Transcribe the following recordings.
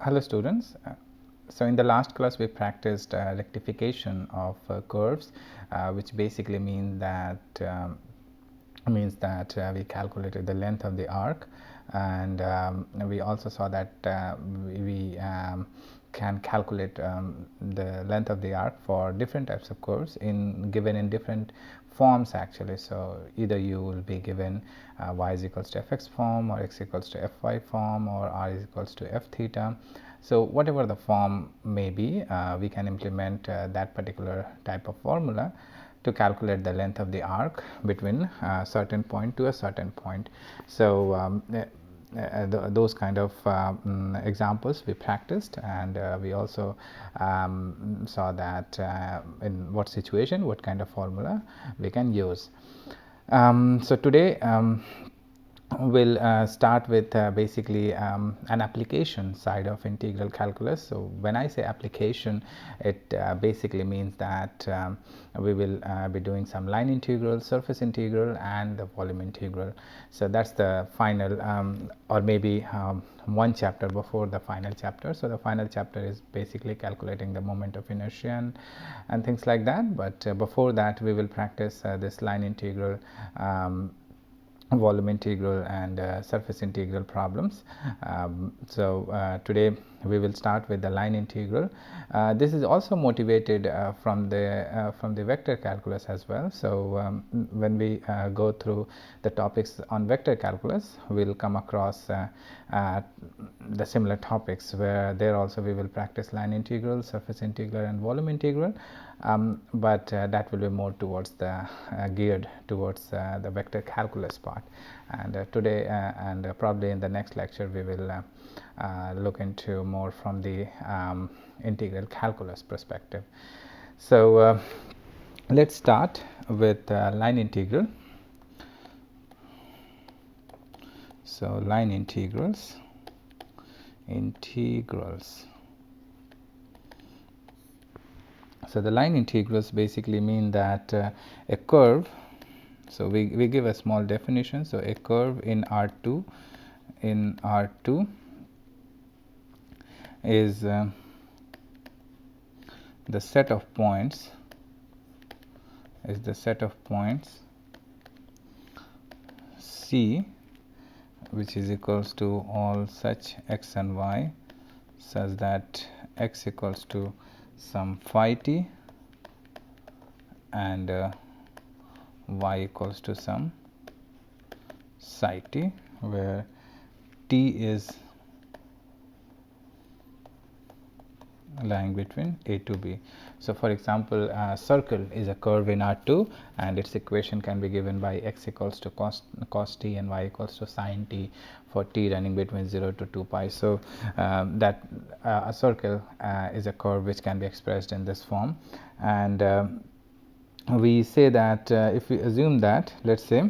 Hello students. So in the last class we practiced rectification of curves, which basically means that we calculated the length of the arc, and we also saw that we can calculate the length of the arc for different types of curves given in different forms actually. So either you will be given y is equals to fx form, or x equals to fy form, or r is equals to f theta. So whatever the form may be, we can implement that particular type of formula to calculate the length of the arc between a certain point to a certain point. So those kind of examples we practiced, and we also saw that in what situation what kind of formula we can use. So today we'll start with basically an application side of integral calculus. So when I say application, it basically means that we will be doing some line integral, surface integral, and the volume integral. So that's the final or maybe one chapter before the final chapter. So the final chapter is basically calculating the moment of inertia and things like that, but before that we will practice this line integral, volume integral, and surface integral problems. So today we will start with the line integral. This is also motivated from the vector calculus as well. So when we go through the topics on vector calculus, we will come across the similar topics where there also we will practice line integral, surface integral, and volume integral, but that will be more towards the geared towards the vector calculus part. And today and probably in the next lecture we will look into more from the integral calculus perspective. So let's start with line integral. So line integrals. So the line integrals basically mean that a curve, so we give a small definition. So a curve in R2 is the set of points C, which is equals to all such x and y such that x equals to some phi t and y equals to some psi t, where t is lying between a to b. So for example, a circle is a curve in R2, and its equation can be given by x equals to cos t and y equals to sin t for t running between 0 to 2 pi. So that a circle is a curve which can be expressed in this form. And we say that if we assume that, let's say,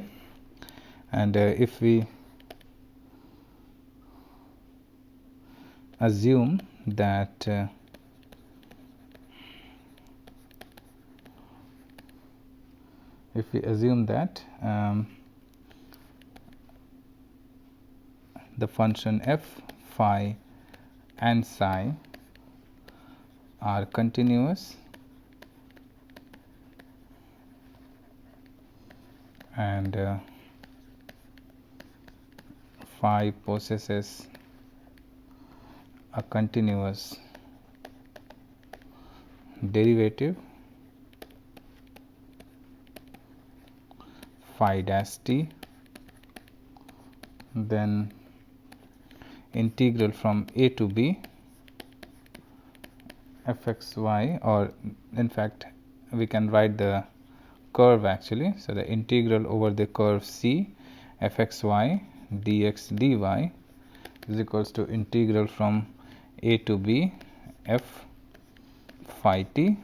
and if we assume that the function f, phi, and psi are continuous and phi possesses a continuous derivative phi dash t, then integral from a to b fxy, or in fact we can write the curve actually. So the integral over the curve C fxy dx dy is equals to integral from a to b f phi t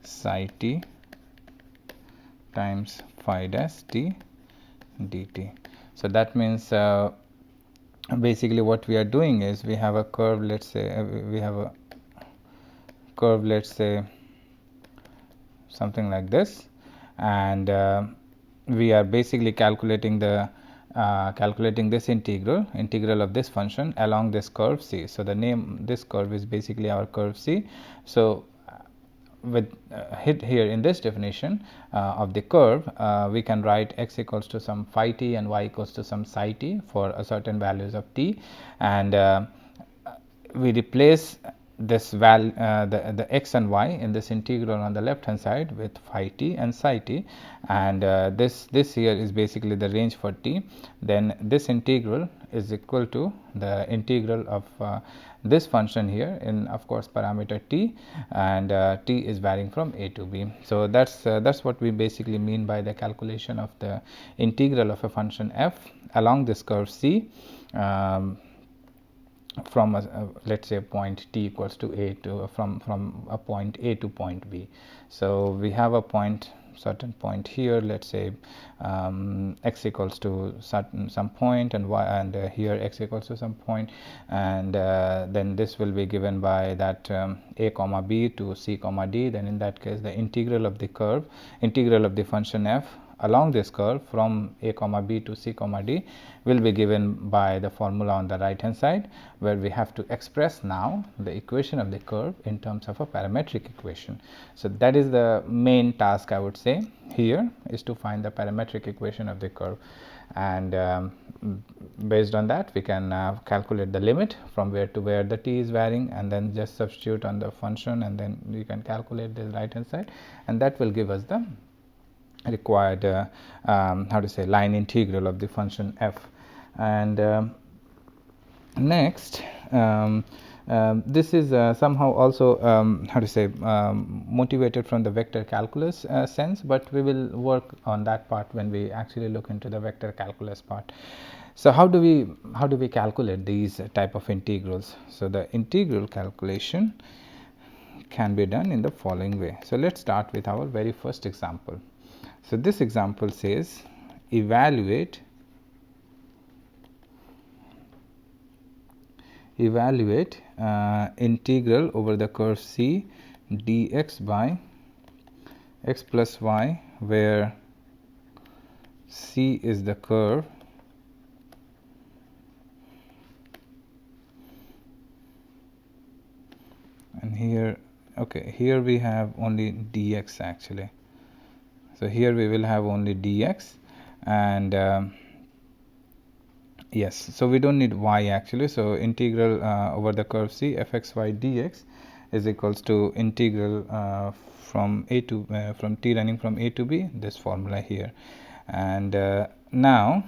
psi t times phi dash t dt. So that means basically what we are doing is we have a curve, let's say something like this, and we are basically calculating the calculating this integral of this function along this curve C. So, the name this curve is basically our curve C. So, with hit here in this definition of the curve, we can write x equals to some phi t and y equals to some psi t for a certain values of t, and we replace this the x and y in this integral on the left hand side with phi t and psi t, and this here is basically the range for t. Then this integral is equal to the integral of this function here in, of course, parameter t, and t is varying from a to b. So, that's what we basically mean by the calculation of the integral of a function f along this curve C, from let us say point t equals to a to from a point a to point b. So, we have a certain point here, let us say x equals to some point, and y, and here x equals to some point, and then this will be given by that a comma b to c comma d. Then in that case, the integral of the function f along this curve from a comma b to c comma d will be given by the formula on the right hand side, where we have to express now the equation of the curve in terms of a parametric equation. So, that is the main task, I would say, here, is to find the parametric equation of the curve, and based on that we can calculate the limit from where to where the t is varying, and then just substitute on the function, and then you can calculate the right hand side, and that will give us the required how to say line integral of the function f. And next, this is somehow also how to say motivated from the vector calculus sense, but we will work on that part when we actually look into the vector calculus part. So, how do we calculate these type of integrals? So, the integral calculation can be done in the following way. So, let us start with our very first example. So, this example says evaluate integral over the curve C dx by x plus y, where C is the curve and here we have only dx actually. So, here we will have only dx, and yes, so we do not need y actually. So, integral over the curve C f x y dx is equals to integral from a to from t running from a to b, this formula here, and now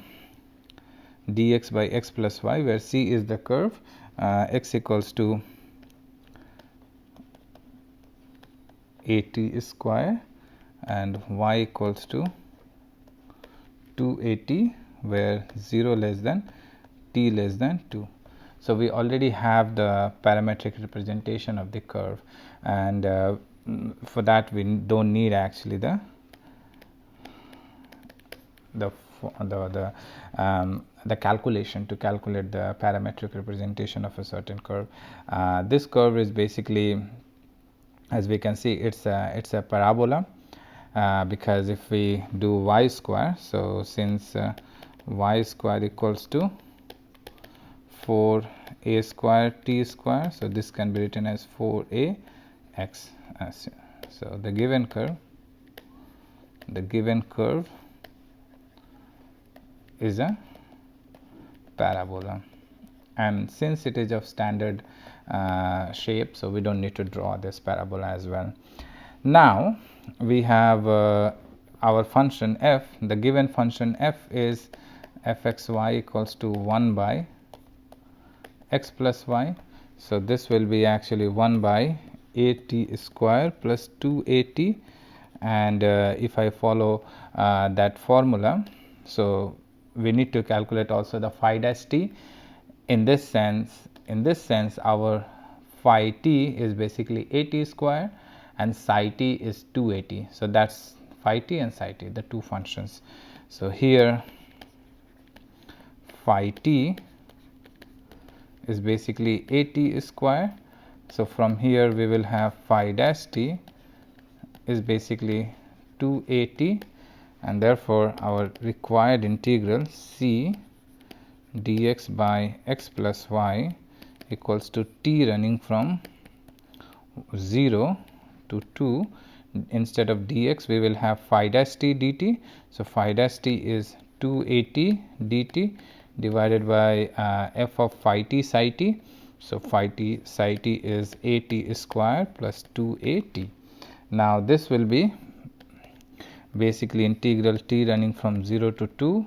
dx by x plus y, where C is the curve, x equals to at square and y equals to 2at, where 0 less than t less than 2. So, we already have the parametric representation of the curve, and for that we do not need actually the calculation to calculate the parametric representation of a certain curve. This curve is basically, as we can see, it's a parabola, because if we do y square, so since y square equals to 4a square t square, so this can be written as 4a x. So, the given curve is a parabola, and since it is of standard shape, so we do not need to draw this parabola as well. Now, we have our function f. The given function f is f x y equals to 1 by x plus y. So, this will be actually 1 by a t square plus 2 a t, and if I follow that formula, so we need to calculate also the phi dash t. In this sense our phi t is basically a t square and psi t is 2at. So, that is phi t and psi t, the two functions. So, here phi t is basically a t square. So, from here we will have phi dash t is basically 2 a t, and therefore our required integral c dx by x plus y equals to t running from 0 to 2. Instead of dx we will have phi dash t dt. So phi dash t is 2at dt divided by f of phi t psi t. So phi t psi t is at square plus 2at. Now this will be basically integral t running from 0 to 2.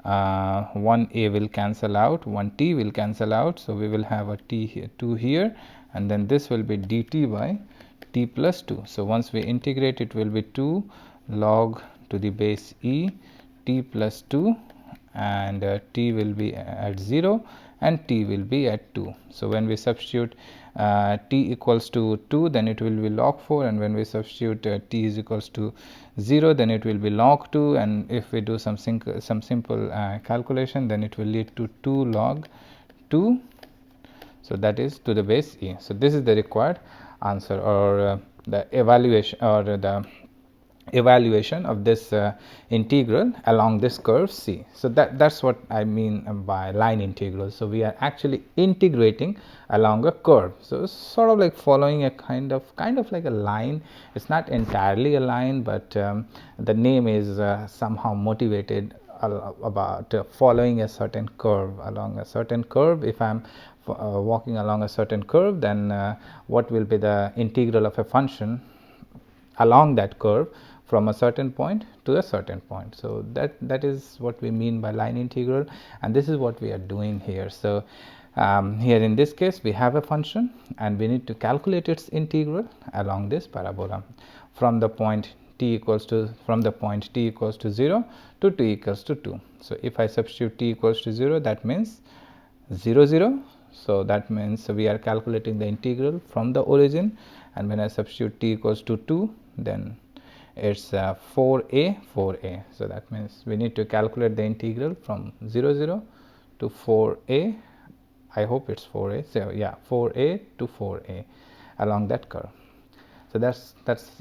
1a will cancel out, 1t will cancel out, so we will have a t here, 2 here, and then this will be dt by t plus 2. So once we integrate, it will be 2 log to the base e t plus 2, and t will be at 0 and t will be at 2. So when we substitute t equals to 2, then it will be log 4, and when we substitute t is equals to 0, then it will be log 2, and if we do some simple calculation, then it will lead to 2 log 2. So that is to the base e. So this is the required answer, or the evaluation of this integral along this curve c. So that's what I mean by line integral. So we are actually integrating along a curve. So it's sort of like following a kind of like a line. It's not entirely a line, but the name is somehow motivated about following a certain curve. Along a certain curve, if I'm walking along a certain curve, then what will be the integral of a function along that curve from a certain point to a certain point. So that is what we mean by line integral, and this is what we are doing here. So here in this case we have a function and we need to calculate its integral along this parabola from the point t equals to 0 to t equals to 2. So if I substitute t equals to 0, that means 0 0. So that means we are calculating the integral from the origin, and when I substitute t equals to 2, then it's 4a. So that means we need to calculate the integral from 0 0 to 4a. I hope it's 4a. So yeah, 4a to 4a along that curve. So that's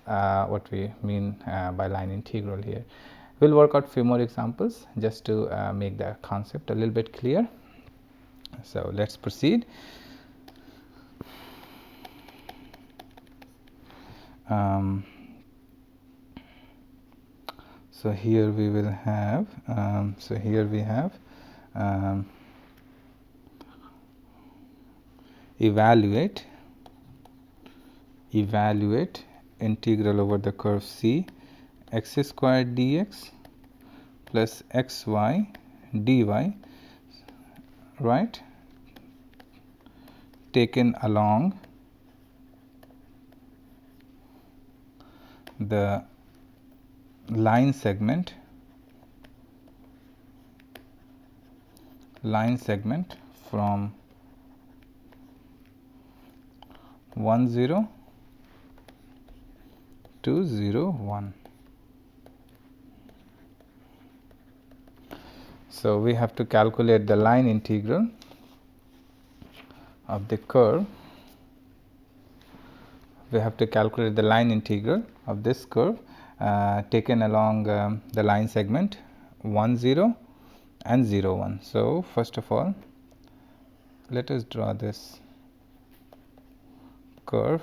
what we mean by line integral here. We'll work out few more examples just to make the concept a little bit clear. So let's proceed. So here we will have evaluate integral over the curve c x squared dx plus xy dy, right, taken along the line segment from 1 0 to 0 1. So we have to calculate the line integral of the curve. We have to calculate the line integral of this curve taken along the line segment 1 0 and 0 1. So first of all, let us draw this curve.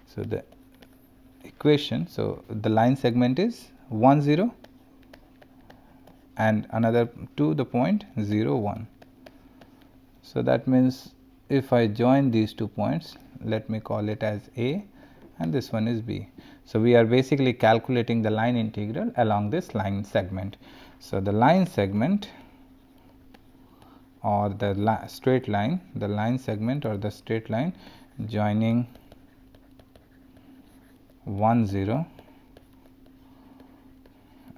So the equation, so the line segment is 1 0 and another to the point 0 1. So that means if I join these 2 points, let me call it as A and this one is B. So we are basically calculating the line integral along this line segment. So the line segment or the straight line, the line segment or the straight line joining 1 0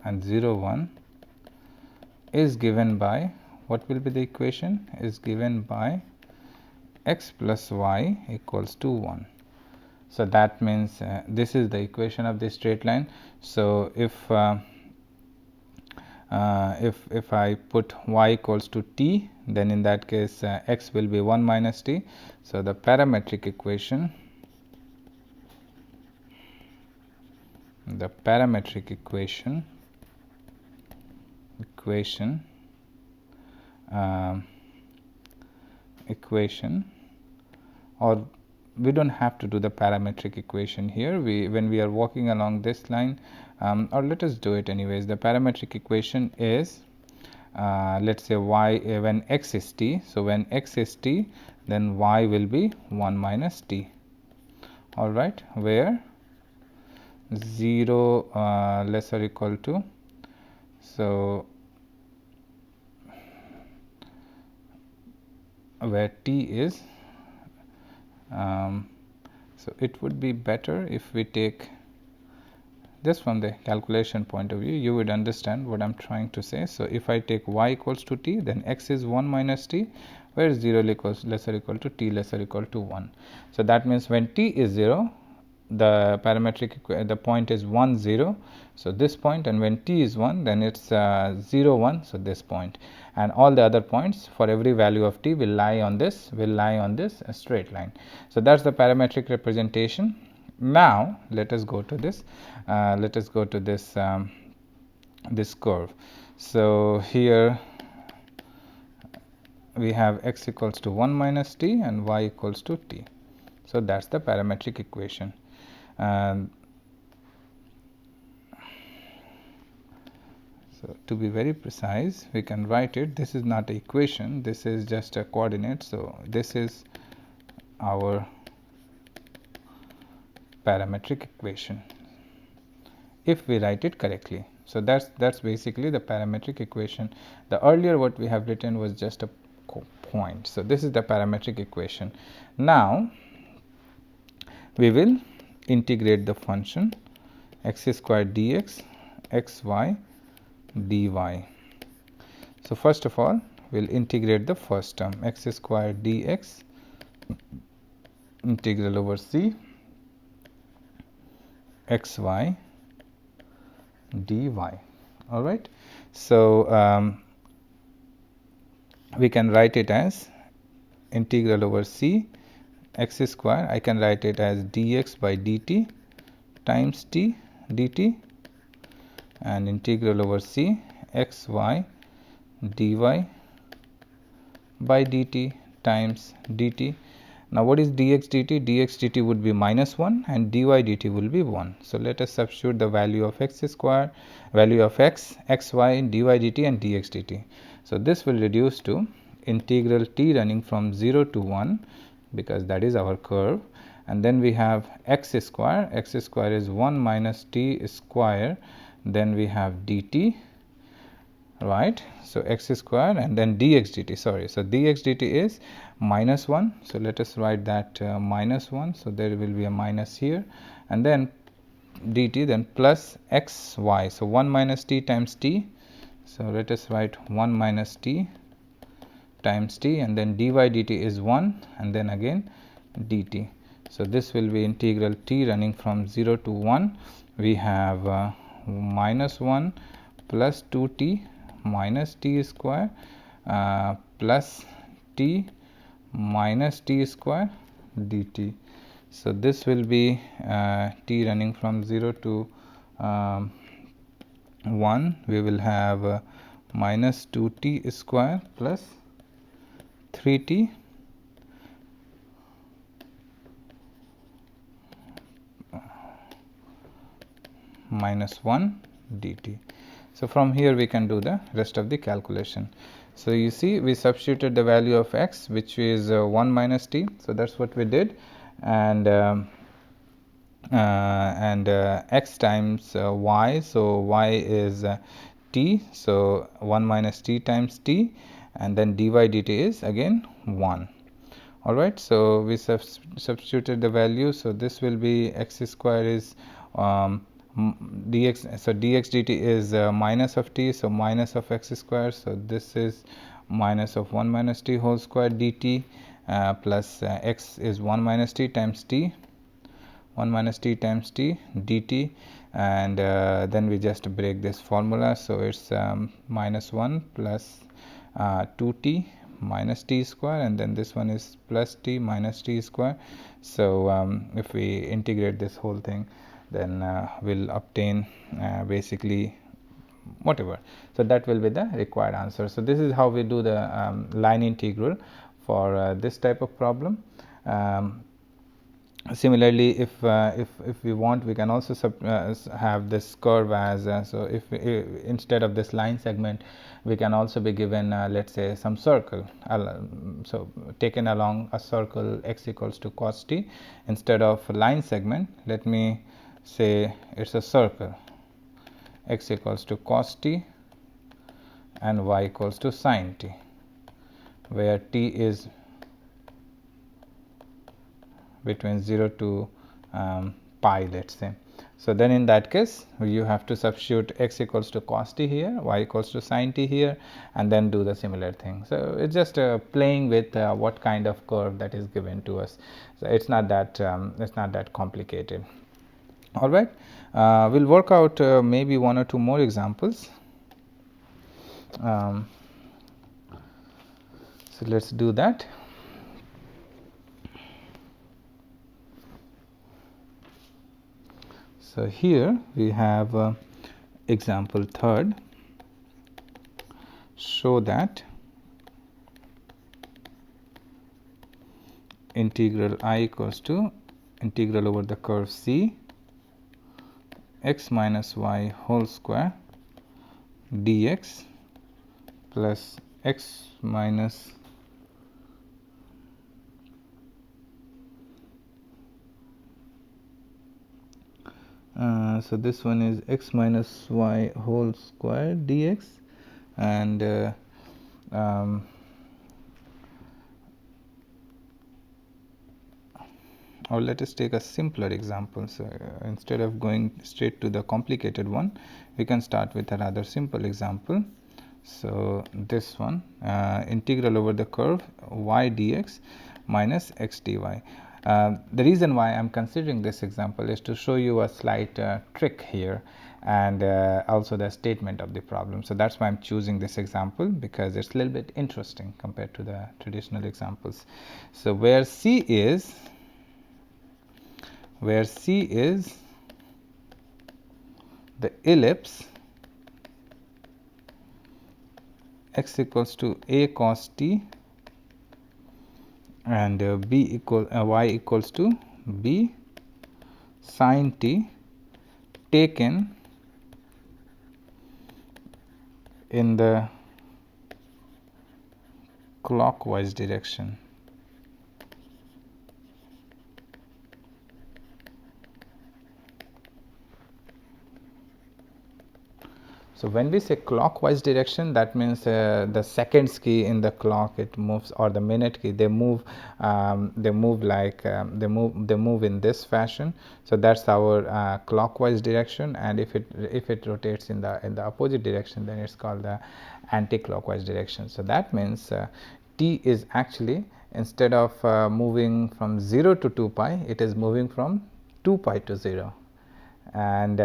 and 0 1 is given by, what will be the equation, is given by x plus y equals to 1. So that means this is the equation of the straight line. So if I put y equals to t, then in that case x will be 1 minus t. So the parametric equation the parametric equation, or we don't have to do the parametric equation here. When we are walking along this line, or let us do it anyways. The parametric equation is, let's say y, when x is t, so when x is t, then y will be 1 minus t, all right, where 0 less or equal to, so where t is, so it would be better if we take this from the calculation point of view. You would understand what I'm trying to say. So if I take y equals to t, then x is 1 minus t, where 0 less or equal to t less or equal to 1. So that means when t is 0, the parametric the point is 1 0, so this point, and when t is 1, then it's 0 1, so this point, and all the other points for every value of t will lie on this straight line. So that's the parametric representation. Now let us go to this this curve. So here we have x equals to 1 minus t and y equals to t. So that's the parametric equation. So to be very precise, we can write it. This is not an equation, this is just a coordinate. So this is our parametric equation if we write it correctly. So that's basically the parametric equation. The earlier what we have written was just a point. So this is the parametric equation. Now we will integrate the function x squared dx xy dy. So first of all, we'll integrate the first term, x squared dx integral over c xy dy. All right. So we can write it as integral over c x square. I can write it as dx by dt times t dt, and integral over c xy dy by dt times dt. Now what is dx dt? Dx dt would be minus 1 and dy dt will be 1. So let us substitute the value of x square, value of x, xy, dy dt and dx dt. So this will reduce to integral t running from 0 to 1, because that is our curve, and then we have x square is 1 minus t square, then we have dt, right? So x square and then dx dt, sorry, so dx dt is minus 1, so let us write that minus 1, so there will be a minus here, and then dt, then plus xy, so 1 minus t times t, so let us write 1 minus t times t, and then dy dt is 1, and then again dt. So this will be integral t running from 0 to 1. We have minus 1 plus 2t minus t square plus t minus t square dt. So this will be t running from 0 to 1. We will have minus 2t square plus 3t minus 1 dt. So from here we can do the rest of the calculation. So you see, we substituted the value of x, which is 1 minus t, so that's what we did, and x times y, so y is t, so 1 minus t times t, and then dy dt is again 1. All right, so we substituted the value, so this will be x square is dx, so dx dt is minus of t, so minus of x square, so this is minus of 1 minus t whole square dt, plus x is 1 minus t times t, 1 minus t times t dt, and then we just break this formula, so it's minus 1 plus 2t minus t square, and then this one is plus t minus t square. So if we integrate this whole thing, then we'll obtain basically whatever. So that will be the required answer. So this is how we do the line integral for this type of problem. Similarly, if we want, we can also have this curve as so if instead of this line segment, we can also be given let's say some circle, so taken along a circle x equals to cos t. Instead of line segment, let me say it's a circle, x equals to cos t and y equals to sin t, where t is between 0 to pi, let's say. So then in that case, you have to substitute x equals to cos t here, y equals to sin t here, and then do the similar thing. So it's just playing with what kind of curve that is given to us. So it's not that complicated. All right, we'll work out maybe one or two more examples. So let's do that. So here we have example third. Show that integral I equals to integral over the curve C x minus y whole square dx plus x minus so this one is x minus y whole square dx, and or let us take a simpler example. So instead of going straight to the complicated one, we can start with a rather simple example. So this one, integral over the curve y dx minus x dy. The reason why I am considering this example is to show you a slight trick here, and also the statement of the problem. So that's why I'm choosing this example, because it's a little bit interesting compared to the traditional examples. So where C is the ellipse x equals to a cos t and y equals to b sin t, taken in the clockwise direction. So when we say clockwise direction, that means the seconds key in the clock, it moves, or the minute key, they move like they move in this fashion. So that's our clockwise direction, and if it rotates in the opposite direction, then it's called the anti-clockwise direction. So that means t is actually, instead of moving from 0 to 2 pi, it is moving from 2 pi to 0. And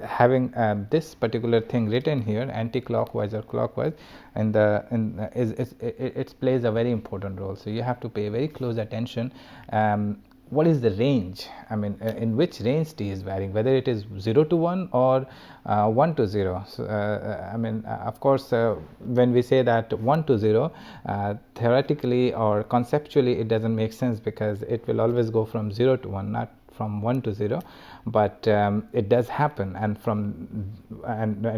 having this particular thing written here, anti-clockwise or clockwise, and it plays a very important role. So you have to pay very close attention. What is the range? I mean, in which range t is varying, whether it is 0 to 1 or 1 to 0. So, I mean, of course, when we say that 1 to 0, theoretically or conceptually, it doesn't make sense, because it will always go from 0 to 1, not from 1 to 0, but it does happen, and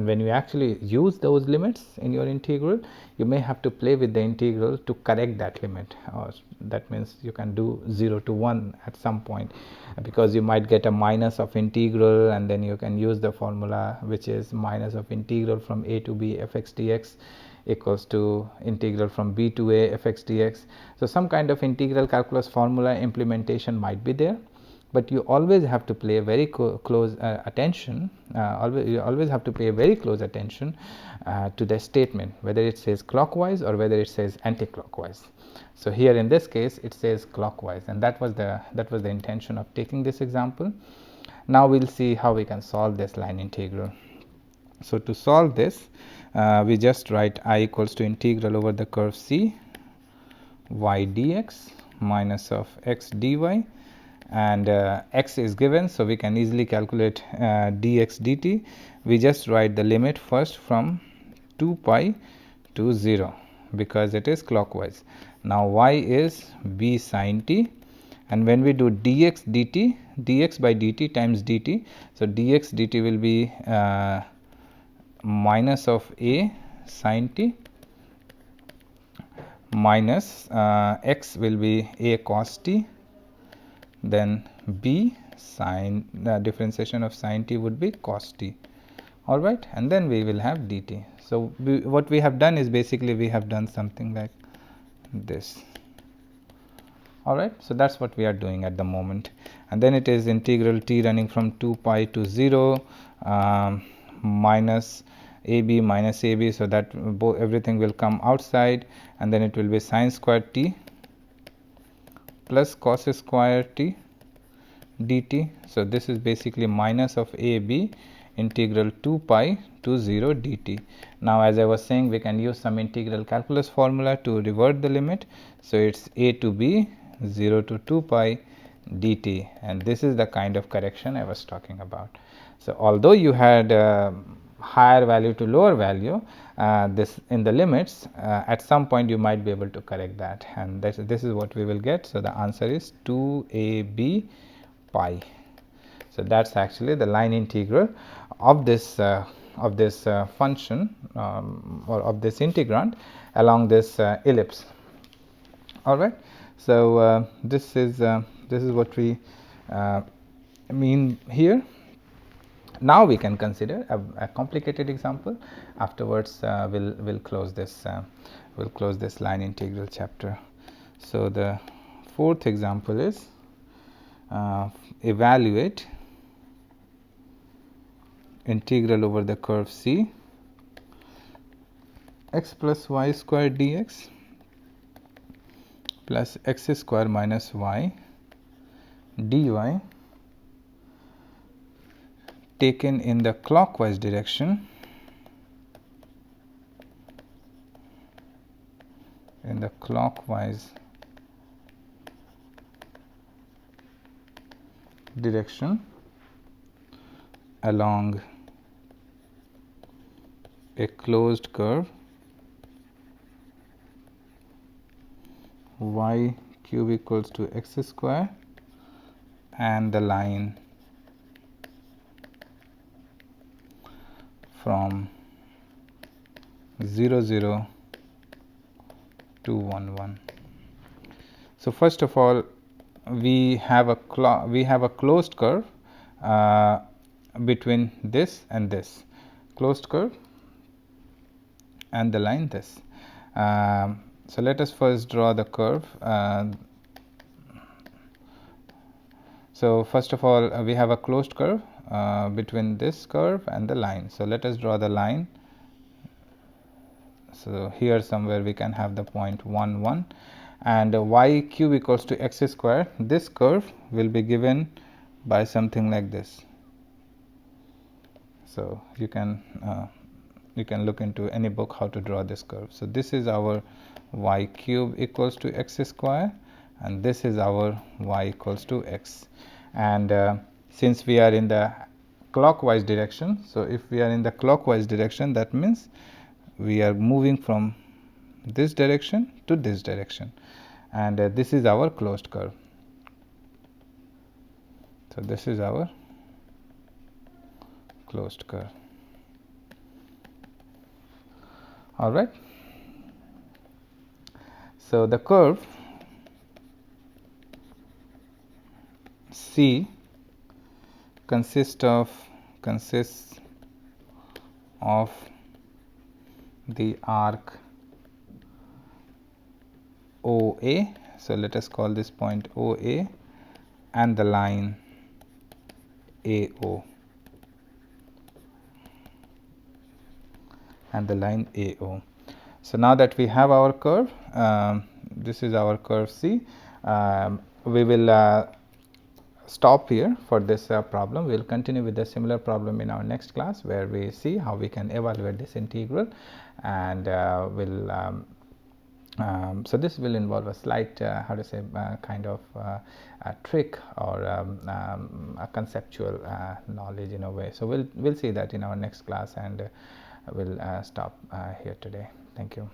when you actually use those limits in your integral, you may have to play with the integral to correct that limit. That means you can do 0 to 1 at some point, because you might get a minus of integral, and then you can use the formula, which is minus of integral from a to b fx dx equals to integral from b to a fx dx. So some kind of integral calculus formula implementation might be there, but you always have to pay very close attention. You always have to pay very close attention to the statement, whether it says clockwise or whether it says anti-clockwise. So here in this case, it says clockwise, and that was the intention of taking this example. Now we'll see how we can solve this line integral. So to solve this, we just write I equals to integral over the curve C y dx minus of x dy, and x is given. So, we can easily calculate dx dt. We just write the limit first from 2 pi to 0 because it is clockwise. Now, y is b sin t, and when we do dx dt, dx by dt times dt. So, dx dt will be minus of a sin t minus x will be a cos t, then b sin, the differentiation of sin t would be cos t, all right, and then we will have dt. So, what we have done is basically we have done something like this, all right. So, that is what we are doing at the moment, and then it is integral t running from 2 pi to 0 minus ab minus ab. So, that everything will come outside, and then it will be sin square t plus cos square t dt. So, this is basically minus of ab integral 2 pi to 0 dt. Now, as I was saying, we can use some integral calculus formula to revert the limit. So, it is a to b 0 to 2 pi dt, and this is the kind of correction I was talking about. So, although you had higher value to lower value this in the limits, at some point you might be able to correct that, and this is what we will get. So, the answer is 2ab pi. So, that is actually the line integral of this function or of this integrand along this ellipse, all right. So, this is what we mean here. Now, we can consider a complicated example. Afterwards, we'll close this line integral chapter. So, the fourth example is evaluate integral over the curve C x plus y square dx plus x square minus y dy taken in the clockwise direction along a closed curve y cube equals to x square and the line from 0 0 to 1 1. So, first of all, we have a closed curve between this and this, closed curve and the line this. So, let us first draw the curve. So, first of all, we have a closed curve between this curve and the line. So, let us draw the line. So, here somewhere we can have the point 1 1, and y cube equals to x square. This curve will be given by something like this. So, you can look into any book how to draw this curve. So, this is our y cube equals to x square, and this is our y equals to x. And since we are in the clockwise direction, so if we are in the clockwise direction, that means we are moving from this direction to this direction, and this is our closed curve. So, this is our closed curve, all right. So, the curve C consists of the arc OA. So, let us call this point OA and the line AO So, now that we have our curve, this is our curve C. We will stop here for this problem. We will continue with a similar problem in our next class, where we see how we can evaluate this integral, and we'll So this will involve a slight how to say kind of a trick or a conceptual knowledge in a way. So we'll see that in our next class, and we'll stop here today. Thank you.